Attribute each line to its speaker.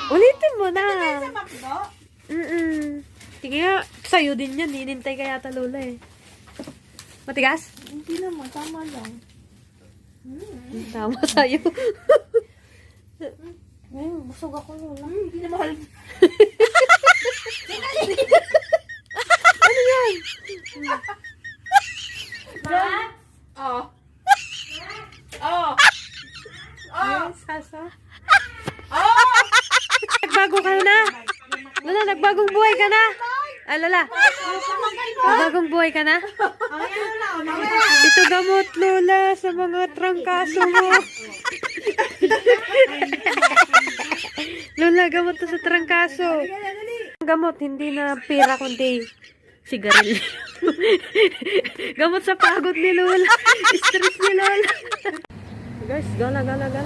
Speaker 1: Ulitin mo na.
Speaker 2: Sa McDo?
Speaker 1: Sige nga, sa'yo din yan. Hinintay ka yata Lola eh. Matigas?
Speaker 2: Hindi naman, tama lang.
Speaker 1: Tama sa'yo.
Speaker 2: Busog ako, Lola. Hindi na mahal.
Speaker 1: Ano yan?
Speaker 2: Oo. Oo.
Speaker 1: Yes, Hasa. Nagbago ka na? Lola, nagbagong buhay ka na? Ah, Lola. Nagbagong buhay ka na? Ito gamot, Lola, sa mga trangkaso mo. Lola, gamot to sa trangkaso. Gamot, hindi na pera, kundi sigarilyo. Gamot sa pagod ni Lola. Stress ni Lola. Guys, gala, gala, gala.